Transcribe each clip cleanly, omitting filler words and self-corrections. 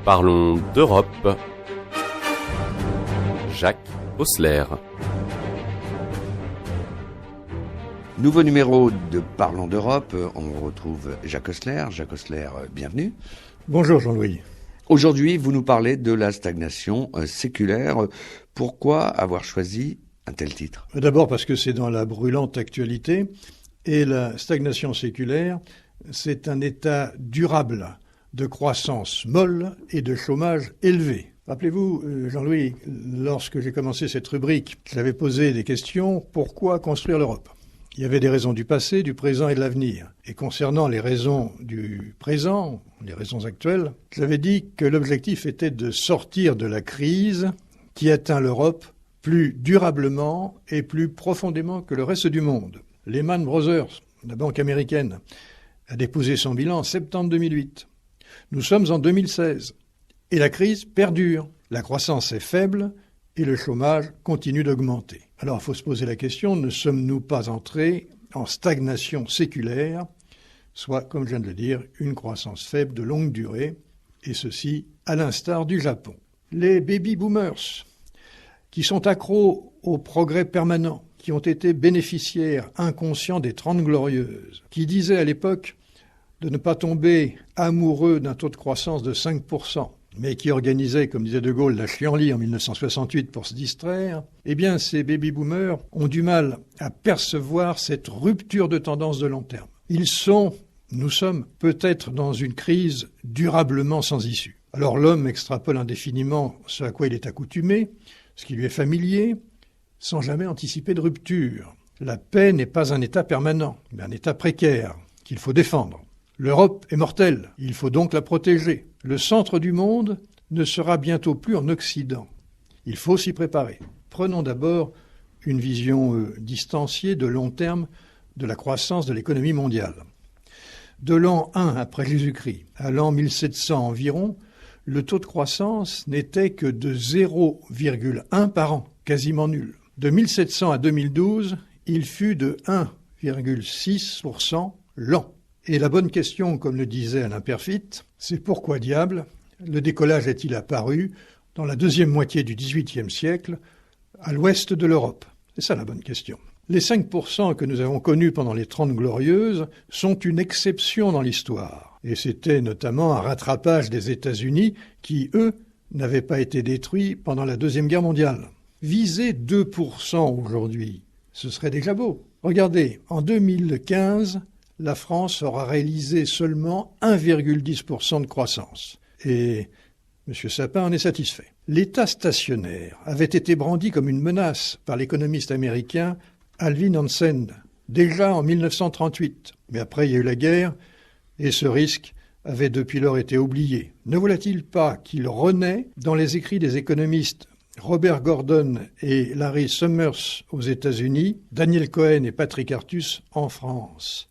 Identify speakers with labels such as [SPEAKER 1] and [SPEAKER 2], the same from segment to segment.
[SPEAKER 1] Parlons d'Europe. Jacques Osler.
[SPEAKER 2] Nouveau numéro de Parlons d'Europe, on retrouve Jacques Osler. Jacques Osler, bienvenue.
[SPEAKER 3] Bonjour Jean-Louis.
[SPEAKER 2] Aujourd'hui, vous nous parlez de la stagnation séculaire. Pourquoi avoir choisi un tel titre ?
[SPEAKER 3] D'abord parce que c'est dans la brûlante actualité et la stagnation séculaire, c'est un état durable de croissance molle et de chômage élevé. Rappelez-vous, Jean-Louis, lorsque j'ai commencé cette rubrique, j'avais posé des questions. Pourquoi construire l'Europe ? Il y avait des raisons du passé, du présent et de l'avenir. Et concernant les raisons du présent, les raisons actuelles, j'avais dit que l'objectif était de sortir de la crise qui atteint l'Europe plus durablement et plus profondément que le reste du monde. Lehman Brothers, la banque américaine, a déposé son bilan en septembre 2008. Nous sommes en 2016 et la crise perdure. La croissance est faible et le chômage continue d'augmenter. Alors il faut se poser la question, ne sommes-nous pas entrés en stagnation séculaire, soit, comme je viens de le dire, une croissance faible de longue durée, et ceci à l'instar du Japon. Les baby-boomers, qui sont accros au progrès permanent, qui ont été bénéficiaires inconscients des 30 Glorieuses, qui disaient à l'époque de ne pas tomber amoureux d'un taux de croissance de 5%, mais qui organisaient, comme disait De Gaulle, la chienlit en 1968 pour se distraire, eh bien ces baby-boomers ont du mal à percevoir cette rupture de tendance de long terme. Nous sommes peut-être dans une crise durablement sans issue. Alors l'homme extrapole indéfiniment ce à quoi il est accoutumé, ce qui lui est familier, sans jamais anticiper de rupture. La paix n'est pas un état permanent, mais un état précaire qu'il faut défendre. L'Europe est mortelle, il faut donc la protéger. Le centre du monde ne sera bientôt plus en Occident. Il faut s'y préparer. Prenons d'abord une vision distanciée de long terme de la croissance de l'économie mondiale. De l'an 1 après Jésus-Christ à l'an 1700 environ, le taux de croissance n'était que de 0,1 par an, quasiment nul. De 1700 à 2012, il fut de 1,6% l'an. Et la bonne question, comme le disait Alain Peyrefitte, c'est pourquoi diable le décollage est-il apparu dans la deuxième moitié du XVIIIe siècle à l'ouest de l'Europe ? C'est ça la bonne question. Les 5% que nous avons connus pendant les 30 Glorieuses sont une exception dans l'histoire. Et c'était notamment un rattrapage des États-Unis qui, eux, n'avaient pas été détruits pendant la Deuxième Guerre mondiale. Viser 2% aujourd'hui, ce serait déjà beau. Regardez, en 2015, la France aura réalisé seulement 1,10% de croissance. Et M. Sapin en est satisfait. L'État stationnaire avait été brandi comme une menace par l'économiste américain Alvin Hansen, déjà en 1938. Mais après, il y a eu la guerre, et ce risque avait depuis lors été oublié. Ne voilà-t-il pas qu'il renaît dans les écrits des économistes Robert Gordon et Larry Summers aux États-Unis, Daniel Cohen et Patrick Artus en France?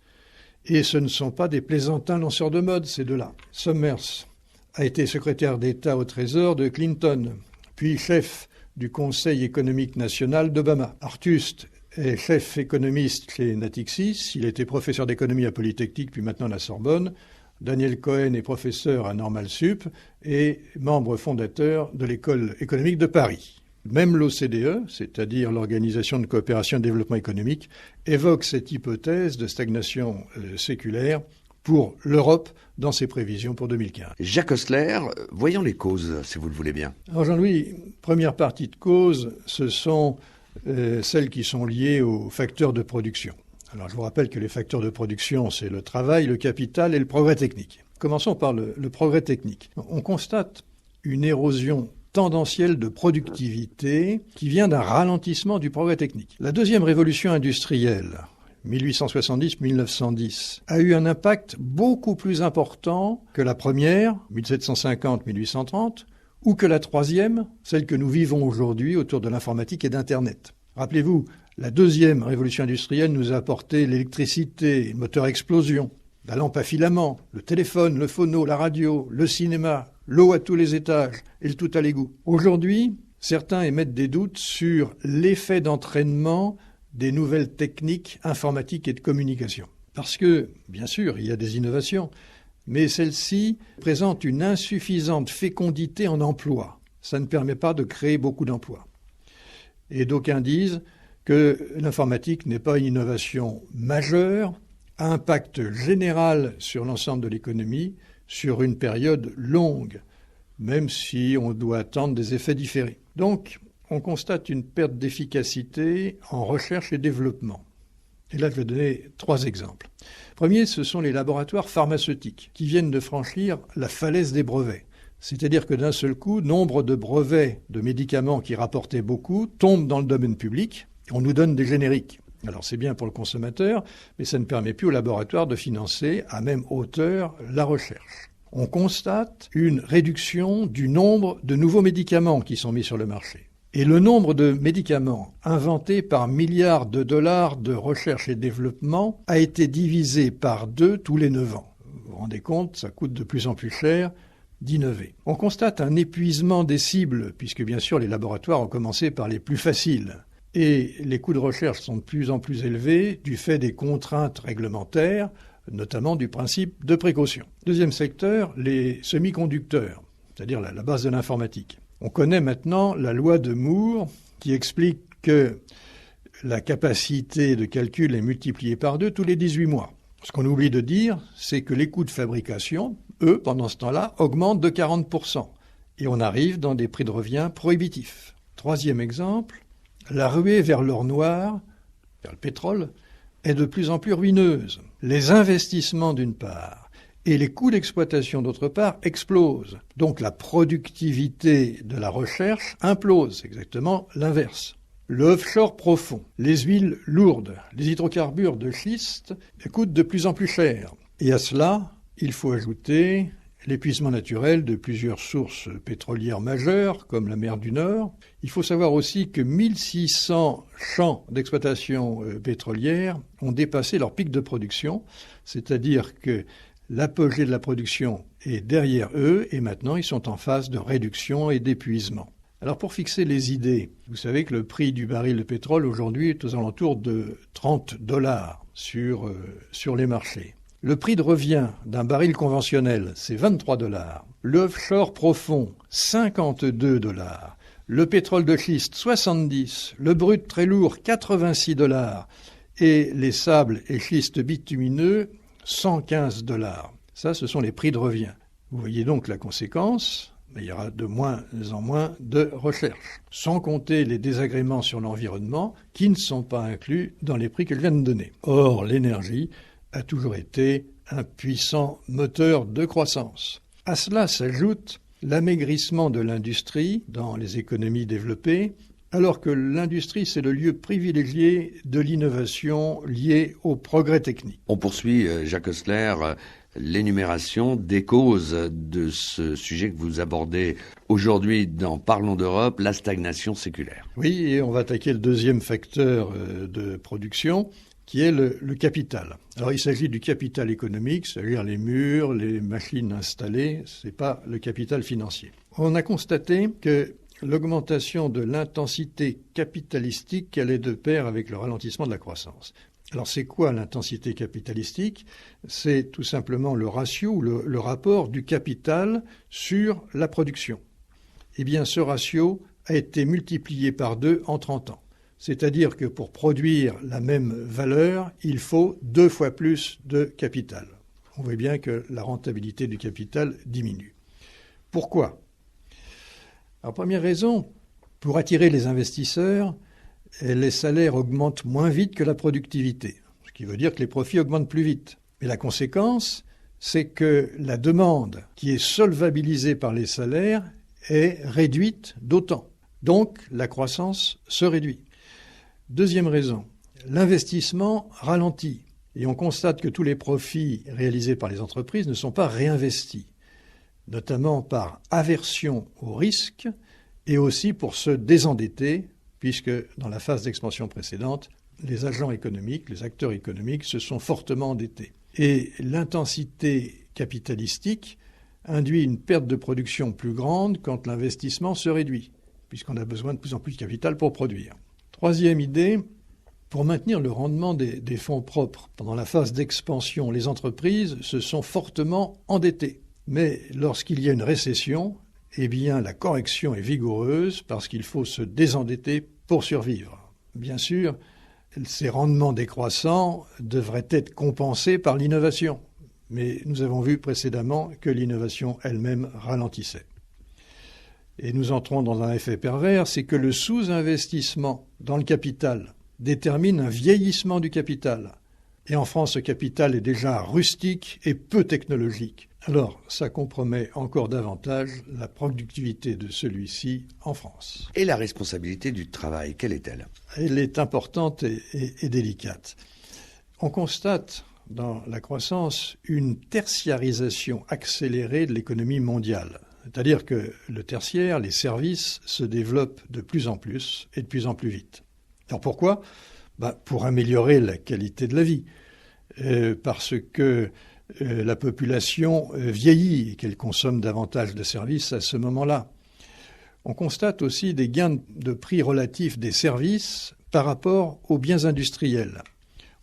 [SPEAKER 3] Et ce ne sont pas des plaisantins lanceurs de mode, ces deux-là. Summers a été secrétaire d'État au Trésor de Clinton, puis chef du Conseil économique national d'Obama. Artus est chef économiste chez Natixis, il était professeur d'économie à Polytechnique, puis maintenant à la Sorbonne. Daniel Cohen est professeur à Normal Sup et membre fondateur de l'École économique de Paris. Même l'OCDE, c'est-à-dire l'Organisation de coopération et de développement économique, évoque cette hypothèse de stagnation séculaire pour l'Europe dans ses prévisions pour 2015.
[SPEAKER 2] Jacques Osler, voyons les causes, si vous le voulez bien.
[SPEAKER 3] Alors Jean-Louis, première partie de cause, ce sont celles qui sont liées aux facteurs de production. Alors je vous rappelle que les facteurs de production, c'est le travail, le capital et le progrès technique. Commençons par le progrès technique. On constate une érosion tendancielle de productivité qui vient d'un ralentissement du progrès technique. La deuxième révolution industrielle, 1870-1910, a eu un impact beaucoup plus important que la première, 1750-1830, ou que la troisième, celle que nous vivons aujourd'hui autour de l'informatique et d'Internet. Rappelez-vous, la deuxième révolution industrielle nous a apporté l'électricité, le moteur à explosion, la lampe à filament, le téléphone, le phono, la radio, le cinéma, l'eau à tous les étages et le tout à l'égout. Aujourd'hui, certains émettent des doutes sur l'effet d'entraînement des nouvelles techniques informatiques et de communication. Parce que, bien sûr, il y a des innovations, mais celle-ci présente une insuffisante fécondité en emploi. Ça ne permet pas de créer beaucoup d'emplois. Et d'aucuns disent que l'informatique n'est pas une innovation majeure, à impact général sur l'ensemble de l'économie, sur une période longue, même si on doit attendre des effets différés. Donc, on constate une perte d'efficacité en recherche et développement. Et là, je vais donner 3 exemples. Premier, ce sont les laboratoires pharmaceutiques qui viennent de franchir la falaise des brevets. C'est-à-dire que d'un seul coup, nombre de brevets de médicaments qui rapportaient beaucoup tombent dans le domaine public. On nous donne des génériques. Alors c'est bien pour le consommateur, mais ça ne permet plus aux laboratoires de financer à même hauteur la recherche. On constate une réduction du nombre de nouveaux médicaments qui sont mis sur le marché. Et le nombre de médicaments inventés par milliards de dollars de recherche et développement a été divisé par 2 tous les 9 ans. Vous vous rendez compte, ça coûte de plus en plus cher d'innover. On constate un épuisement des cibles, puisque bien sûr les laboratoires ont commencé par les plus faciles. Et les coûts de recherche sont de plus en plus élevés du fait des contraintes réglementaires, notamment du principe de précaution. Deuxième secteur, les semi-conducteurs, c'est-à-dire la base de l'informatique. On connaît maintenant la loi de Moore qui explique que la capacité de calcul est multipliée par 2 tous les 18 mois. Ce qu'on oublie de dire, c'est que les coûts de fabrication, eux, pendant ce temps-là, augmentent de 40%. Et on arrive dans des prix de revient prohibitifs. Troisième exemple, la ruée vers l'or noir, vers le pétrole, est de plus en plus ruineuse. Les investissements d'une part et les coûts d'exploitation d'autre part explosent. Donc la productivité de la recherche implose, c'est exactement l'inverse. Le offshore profond, les huiles lourdes, les hydrocarbures de schiste coûtent de plus en plus cher. Et à cela, il faut ajouter l'épuisement naturel de plusieurs sources pétrolières majeures, comme la mer du Nord. Il faut savoir aussi que 1600 champs d'exploitation pétrolière ont dépassé leur pic de production, c'est-à-dire que l'apogée de la production est derrière eux et maintenant ils sont en phase de réduction et d'épuisement. Alors pour fixer les idées, vous savez que le prix du baril de pétrole aujourd'hui est aux alentours de $30 sur les marchés. Le prix de revient d'un baril conventionnel, c'est $23. Le offshore profond, $52. Le pétrole de schiste, 70. Le brut très lourd, $86. Et les sables et schistes bitumineux, $115. Ça, ce sont les prix de revient. Vous voyez donc la conséquence, il y aura de moins en moins de recherche. Sans compter les désagréments sur l'environnement qui ne sont pas inclus dans les prix que je viens de donner. Or, l'énergie a toujours été un puissant moteur de croissance. À cela s'ajoute l'amaigrissement de l'industrie dans les économies développées, alors que l'industrie, c'est le lieu privilégié de l'innovation liée au progrès technique.
[SPEAKER 2] On poursuit, Jacques Ossler, l'énumération des causes de ce sujet que vous abordez aujourd'hui dans Parlons d'Europe, la stagnation séculaire.
[SPEAKER 3] Oui, et on va attaquer le deuxième facteur de production, qui est le capital. Alors il s'agit du capital économique, c'est-à-dire les murs, les machines installées, c'est pas le capital financier. On a constaté que l'augmentation de l'intensité capitalistique allait de pair avec le ralentissement de la croissance. Alors c'est quoi l'intensité capitalistique? C'est tout simplement le ratio ou le rapport du capital sur la production. Eh bien ce ratio a été multiplié par 2 en 30 ans. C'est-à-dire que pour produire la même valeur, il faut 2 fois plus de capital. On voit bien que la rentabilité du capital diminue. Pourquoi? Alors, première raison, pour attirer les investisseurs, les salaires augmentent moins vite que la productivité, ce qui veut dire que les profits augmentent plus vite. Mais la conséquence, c'est que la demande qui est solvabilisée par les salaires est réduite d'autant. Donc, la croissance se réduit. Deuxième raison, l'investissement ralentit et on constate que tous les profits réalisés par les entreprises ne sont pas réinvestis, notamment par aversion au risque et aussi pour se désendetter, puisque dans la phase d'expansion précédente, les agents économiques, les acteurs économiques se sont fortement endettés. Et l'intensité capitalistique induit une perte de production plus grande quand l'investissement se réduit, puisqu'on a besoin de plus en plus de capital pour produire. Troisième idée, Pour maintenir le rendement des fonds propres pendant la phase d'expansion, les entreprises se sont fortement endettées. Mais lorsqu'il y a une récession, eh bien la correction est vigoureuse parce qu'il faut se désendetter pour survivre. Bien sûr, ces rendements décroissants devraient être compensés par l'innovation. Mais nous avons vu précédemment que l'innovation elle-même ralentissait. Et nous entrons dans un effet pervers, c'est que le sous-investissement dans le capital détermine un vieillissement du capital. Et en France, ce capital est déjà rustique et peu technologique. Alors, ça compromet encore davantage la productivité de celui-ci en France.
[SPEAKER 2] Et la responsabilité du travail, quelle est-elle?
[SPEAKER 3] Elle est importante et délicate. On constate dans la croissance une tertiarisation accélérée de l'économie mondiale. C'est-à-dire que le tertiaire, les services, se développent de plus en plus et de plus en plus vite. Alors pourquoi ? Pour améliorer la qualité de la vie. Parce que la population vieillit et qu'elle consomme davantage de services à ce moment-là. On constate aussi des gains de prix relatifs des services par rapport aux biens industriels.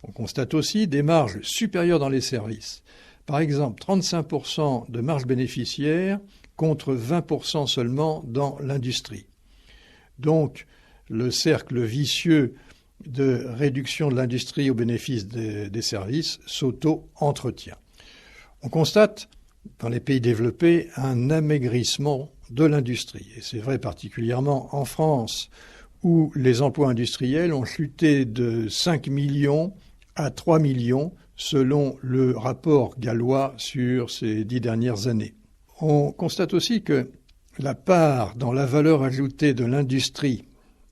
[SPEAKER 3] On constate aussi des marges supérieures dans les services. Par exemple, 35% de marge bénéficiaire contre 20% seulement dans l'industrie. Donc, le cercle vicieux de réduction de l'industrie au bénéfice des services s'auto-entretient. On constate, dans les pays développés, un amaigrissement de l'industrie. Et c'est vrai particulièrement en France, où les emplois industriels ont chuté de 5 millions à 3 millions, selon le rapport gallois sur ces 10 dernières années. On constate aussi que la part dans la valeur ajoutée de l'industrie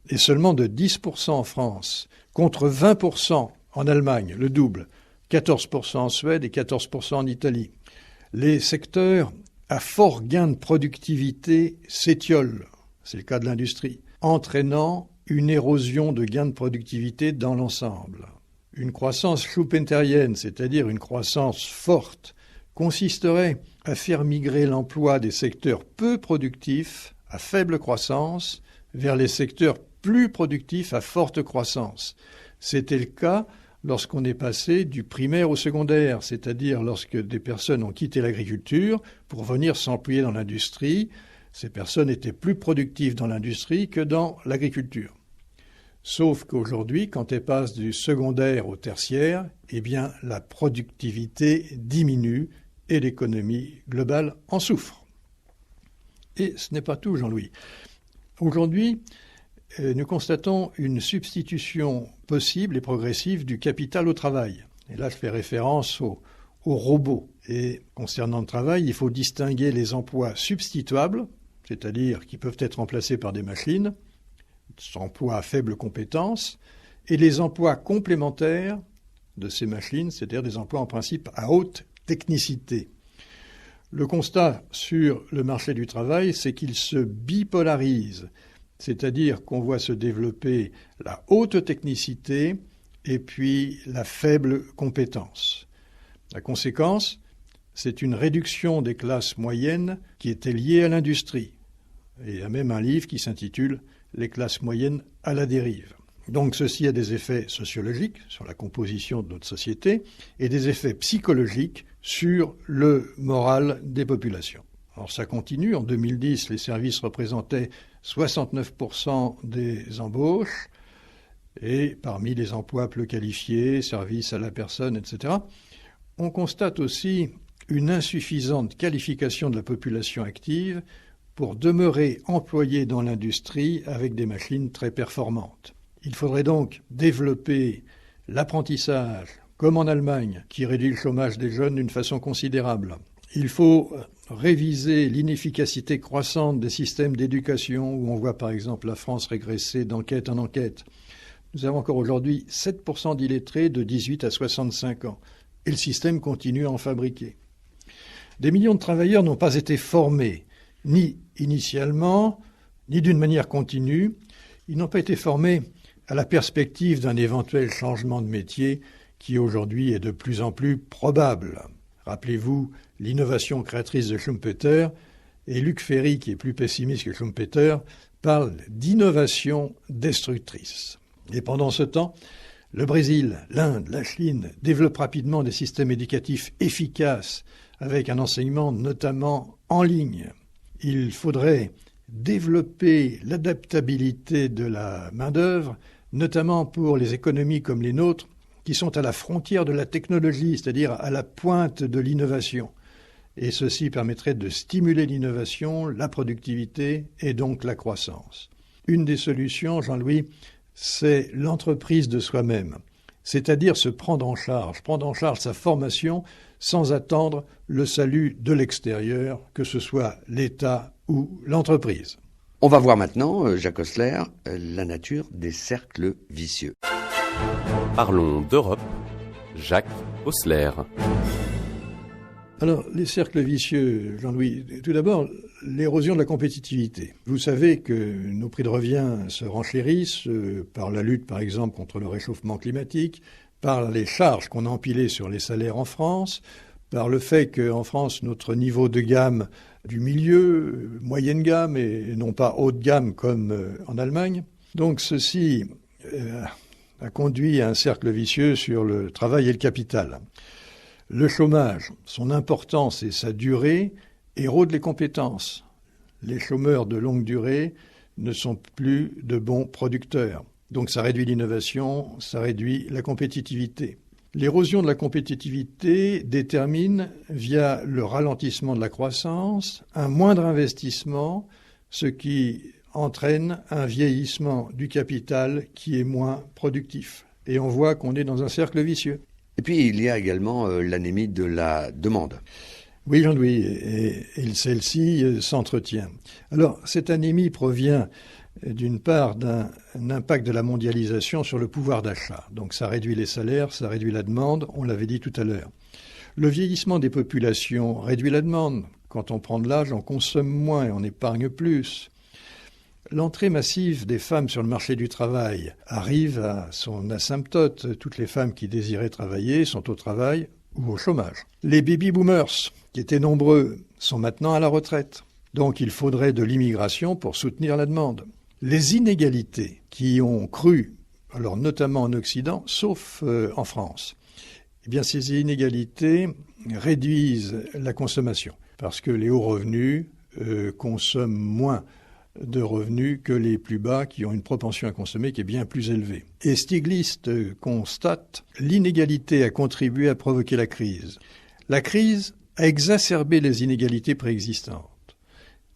[SPEAKER 3] est seulement de 10% en France, contre 20% en Allemagne, le double, 14% en Suède et 14% en Italie. Les secteurs à fort gain de productivité s'étiolent, c'est le cas de l'industrie, entraînant une érosion de gains de productivité dans l'ensemble. Une croissance schumpeterienne, c'est-à-dire une croissance forte, consisterait à faire migrer l'emploi des secteurs peu productifs à faible croissance vers les secteurs plus productifs à forte croissance. C'était le cas lorsqu'on est passé du primaire au secondaire, c'est-à-dire lorsque des personnes ont quitté l'agriculture pour venir s'employer dans l'industrie. Ces personnes étaient plus productives dans l'industrie que dans l'agriculture. Sauf qu'aujourd'hui, quand elles passent du secondaire au tertiaire, eh bien, la productivité diminue et l'économie globale en souffre. Et ce n'est pas tout, Jean-Louis. Aujourd'hui, nous constatons une substitution possible et progressive du capital au travail. Et là, je fais référence aux robots. Et concernant le travail, il faut distinguer les emplois substituables, c'est-à-dire qui peuvent être remplacés par des machines, des emplois à faible compétence, et les emplois complémentaires de ces machines, c'est-à-dire des emplois en principe à haute technicité. Le constat sur le marché du travail, c'est qu'il se bipolarise, c'est-à-dire qu'on voit se développer la haute technicité et puis la faible compétence. La conséquence, c'est une réduction des classes moyennes qui était liée à l'industrie. Et il y a même un livre qui s'intitule « Les classes moyennes à la dérive ». Donc ceci a des effets sociologiques sur la composition de notre société et des effets psychologiques sur le moral des populations. Alors ça continue. En 2010, les services représentaient 69% des embauches et parmi les emplois peu qualifiés, services à la personne, etc., on constate aussi une insuffisante qualification de la population active pour demeurer employée dans l'industrie avec des machines très performantes. Il faudrait donc développer l'apprentissage, comme en Allemagne, qui réduit le chômage des jeunes d'une façon considérable. Il faut réviser l'inefficacité croissante des systèmes d'éducation, où on voit par exemple la France régresser d'enquête en enquête. Nous avons encore aujourd'hui 7% d'illettrés de 18 à 65 ans, et le système continue à en fabriquer. Des millions de travailleurs n'ont pas été formés, ni initialement, ni d'une manière continue. Ils n'ont pas été formés à la perspective d'un éventuel changement de métier qui aujourd'hui est de plus en plus probable. Rappelez-vous l'innovation créatrice de Schumpeter, et Luc Ferry, qui est plus pessimiste que Schumpeter, parle d'innovation destructrice. Et pendant ce temps, Le Brésil, l'Inde, la Chine développent rapidement des systèmes éducatifs efficaces avec un enseignement notamment en ligne. Il faudrait développer l'adaptabilité de la main-d'œuvre, notamment pour les économies comme les nôtres, qui sont à la frontière de la technologie, c'est-à-dire à la pointe de l'innovation. Et ceci permettrait de stimuler l'innovation, la productivité et donc la croissance. Une des solutions, Jean-Louis, c'est l'entreprise de soi-même, c'est-à-dire se prendre en charge sa formation sans attendre le salut de l'extérieur, que ce soit l'État ou l'entreprise.
[SPEAKER 2] On va voir maintenant, Jacques Osler, la nature des cercles vicieux.
[SPEAKER 1] Parlons d'Europe. Jacques Osler.
[SPEAKER 3] Alors, les cercles vicieux, Jean-Louis, tout d'abord, l'érosion de la compétitivité. Vous savez que nos prix de revient se renchérissent par la lutte, par exemple, contre le réchauffement climatique, par les charges qu'on a empilées sur les salaires en France, par le fait qu'en France, notre niveau de gamme du milieu, moyenne gamme et non pas haute gamme comme en Allemagne. Donc ceci a conduit à un cercle vicieux sur le travail et le capital. Le chômage, son importance et sa durée érodent les compétences. Les chômeurs de longue durée ne sont plus de bons producteurs. Donc ça réduit l'innovation, ça réduit la compétitivité. L'érosion de la compétitivité détermine, via le ralentissement de la croissance, un moindre investissement, ce qui entraîne un vieillissement du capital qui est moins productif. Et on voit qu'on est dans un cercle vicieux.
[SPEAKER 2] Et puis, il y a également l'anémie de la demande.
[SPEAKER 3] Oui, Jean-Louis, et celle-ci s'entretient. Alors, cette anémie provient d'une part d'un impact de la mondialisation sur le pouvoir d'achat. Donc ça réduit les salaires, ça réduit la demande, on l'avait dit tout à l'heure. Le vieillissement des populations réduit la demande. Quand on prend de l'âge, on consomme moins et on épargne plus. L'entrée massive des femmes sur le marché du travail arrive à son asymptote. Toutes les femmes qui désiraient travailler sont au travail ou au chômage. Les baby-boomers, qui étaient nombreux, sont maintenant à la retraite. Donc il faudrait de l'immigration pour soutenir la demande. Les inégalités qui ont cru, alors notamment en Occident, sauf en France, eh bien ces inégalités réduisent la consommation parce que les hauts revenus consomment moins de revenus que les plus bas qui ont une propension à consommer qui est bien plus élevée. Et Stiglitz constate l'inégalité a contribué à provoquer la crise. La crise a exacerbé les inégalités préexistantes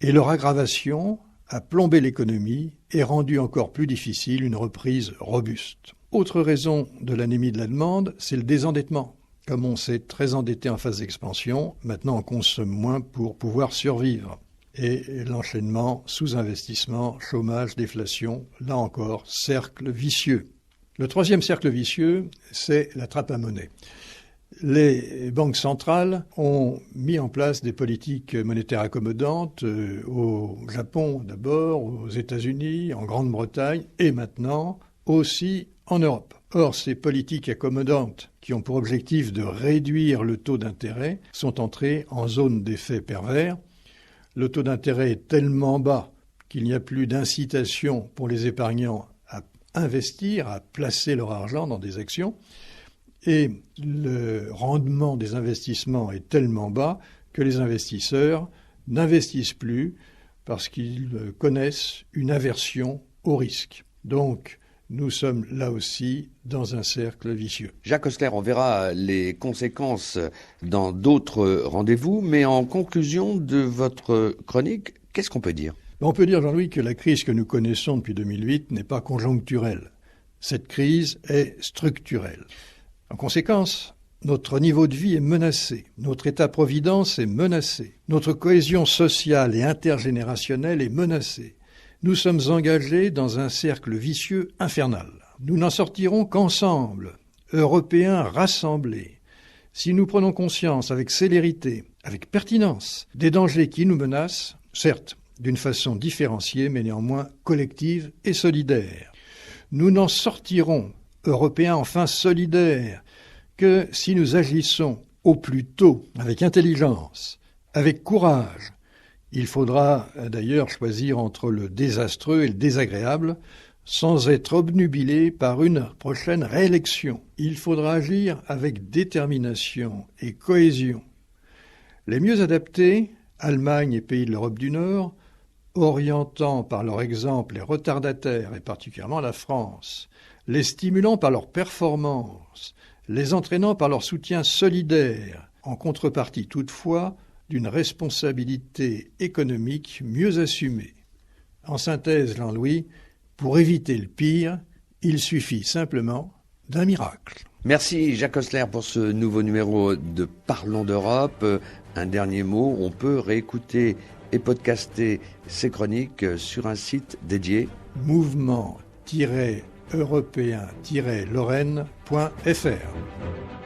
[SPEAKER 3] et leur aggravation a plombé l'économie et rendu encore plus difficile une reprise robuste. Autre raison de l'anémie de la demande, c'est le désendettement. Comme on s'est très endetté en phase d'expansion, maintenant on consomme moins pour pouvoir survivre. Et l'enchaînement, sous-investissement, chômage, déflation, là encore, cercle vicieux. Le troisième cercle vicieux, c'est la trappe à monnaie. Les banques centrales ont mis en place des politiques monétaires accommodantes au Japon d'abord, aux États-Unis, en Grande-Bretagne et maintenant aussi en Europe. Or, ces politiques accommodantes qui ont pour objectif de réduire le taux d'intérêt sont entrées en zone d'effet pervers. Le taux d'intérêt est tellement bas qu'il n'y a plus d'incitation pour les épargnants à investir, à placer leur argent dans des actions. Et le rendement des investissements est tellement bas que les investisseurs n'investissent plus parce qu'ils connaissent une aversion au risque. Donc, nous sommes là aussi dans un cercle vicieux.
[SPEAKER 2] Jacques Osler, on verra les conséquences dans d'autres rendez-vous, mais en conclusion de votre chronique, qu'est-ce qu'on peut dire ?
[SPEAKER 3] On peut dire, Jean-Louis, que la crise que nous connaissons depuis 2008 n'est pas conjoncturelle. Cette crise est structurelle. En conséquence, notre niveau de vie est menacé, notre État-providence est menacé, notre cohésion sociale et intergénérationnelle est menacée. Nous sommes engagés dans un cercle vicieux infernal. Nous n'en sortirons qu'ensemble, Européens rassemblés, si nous prenons conscience avec célérité, avec pertinence, des dangers qui nous menacent, certes, d'une façon différenciée, mais néanmoins collective et solidaire. Nous n'en sortirons, Européens enfin solidaires, que si nous agissons au plus tôt, avec intelligence, avec courage. Il faudra d'ailleurs choisir entre le désastreux et le désagréable. sans être obnubilé par une prochaine réélection. Il faudra agir avec détermination et cohésion. Les mieux adaptés, Allemagne et pays de l'Europe du Nord, orientant par leur exemple les retardataires, et particulièrement la France, les stimulant par leur performance, les entraînant par leur soutien solidaire, en contrepartie toutefois d'une responsabilité économique mieux assumée. En synthèse, Jean-Louis, pour éviter le pire, il suffit simplement d'un miracle.
[SPEAKER 2] Merci Jacques Osler pour ce nouveau numéro de Parlons d'Europe. Un dernier mot, on peut réécouter et podcaster ces chroniques sur un site dédié
[SPEAKER 3] mouvement-européen-lorraine.fr